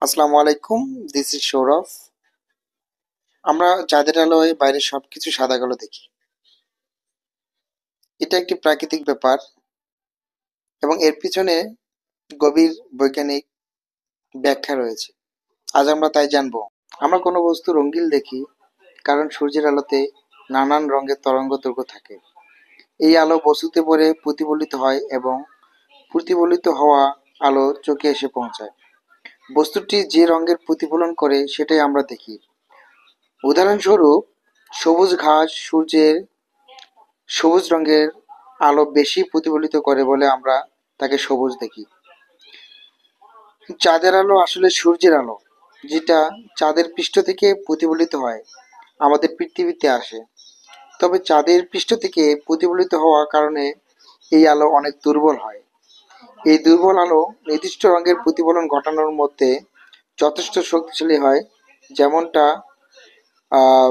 আসসালামু আলাইকুম, this is Sourav. আমরা চাঁদের আলোয় বাইরের সবকিছু সাদা কালো দেখি। এটা একটি প্রাকৃতিক ব্যাপার এবং এর পিছনে গভীর বৈজ্ঞানিক ব্যাখ্যা রয়েছে। আজ আমরা তাই জানবো। আমরা কোনো বস্তু রঙিন দেখি কারণ সূর্যের আলোতে নানান রঙের তরঙ্গ দৈর্ঘ্য থাকে। এই আলো বস্তুতে পড়ে প্রতিফলিত হয় এবং প্রতিফলিত হওয়া আলো চোখে এসে পৌঁছায়। বস্তুটি যে রঙের প্রতিফলন করে সেটাই আমরা দেখি। উদাহরণস্বরূপ, সবুজ ঘাস সূর্যের সবুজ রঙের আলো বেশি প্রতিফলিত করে বলে আমরা তাকে সবুজ দেখি। চাঁদের আলো আসলে সূর্যের আলো, যেটা চাঁদের পৃষ্ঠ থেকে প্রতিফলিত হয় আমাদের পৃথিবীতে আসে। তবে চাঁদের পৃষ্ঠ থেকে প্রতিফলিত হওয়ার কারণে এই আলো অনেক দুর্বল হয়। এই দুর্বল আলো নির্দিষ্ট রঙের প্রতিফলন ঘটানোর মধ্যে যথেষ্ট শক্তিশালী হয়। যেমনটা আহ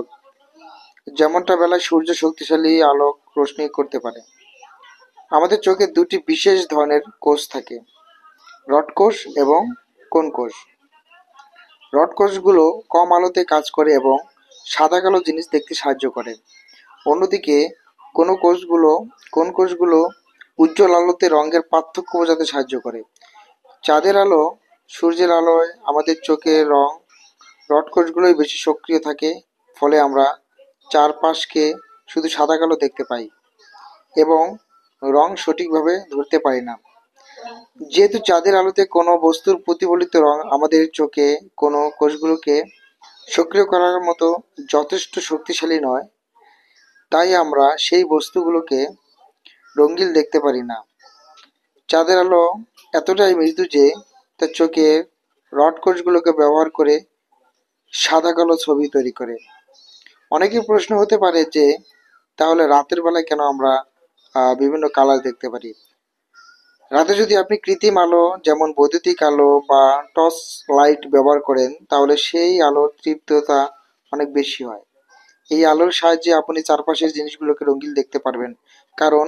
যেমনটা বেলায় সূর্য শক্তিশালী আলোক রোশনি করতে পারে। আমাদের চোখে দুটি বিশেষ ধরনের কোষ থাকে, রড কোষ এবং কোন কোষ। রড কোষগুলো কম আলোতে কাজ করে এবং সাদা কালো জিনিস দেখতে সাহায্য করে। অন্যদিকে কোন কোষগুলো উজ্জ্বল আলোতে রঙের পার্থক্য বোঝাতে সাহায্য করে। চাঁদের আলো সূর্যের আলোয় আমাদের চোখের রড কোষগুলোই বেশি সক্রিয় থাকে, ফলে আমরা চারপাশকে শুধু সাদা কালো দেখতে পাই এবং রং সঠিকভাবে ধরতে পারি না। যেহেতু চাঁদের আলোতে কোনো বস্তুর প্রতিফলিত রং আমাদের চোখে কোনো কোষগুলোকে সক্রিয় করার মতো যথেষ্ট শক্তিশালী নয়, তাই আমরা সেই বস্তুগুলোকে রঙিন দেখতে পারি না। চাঁদের আলো এতটাই মৃদু যে তা চোখের রড কোষগুলোকে ব্যবহার করে সাদা কালো ছবি তৈরি করে। অনেকের প্রশ্ন হতে পারে যে তাহলে রাতের বেলায় কেন আমরা বিভিন্ন কালার দেখতে পারি। রাতে যদি আপনি কৃত্রিম আলো যেমন বৈদ্যুতিক আলো বা টর্চ লাইট ব্যবহার করেন, তাহলে সেই আলোর তীব্রতা অনেক বেশি হয়। এই আলোর সাহায্যে আপনি চারপাশের জিনিসগুলোকে রঙিন দেখতে পারবেন, কারণ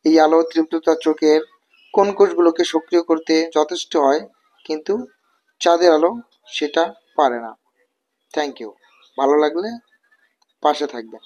এই আলোর তীব্রতা চোখের কোন কোষগুলোকে সক্রিয় করতে যথেষ্ট হয়, কিন্তু চাঁদের আলো সেটা পারে না। Thank you. ভালো লাগলে পাশে থাকবেন।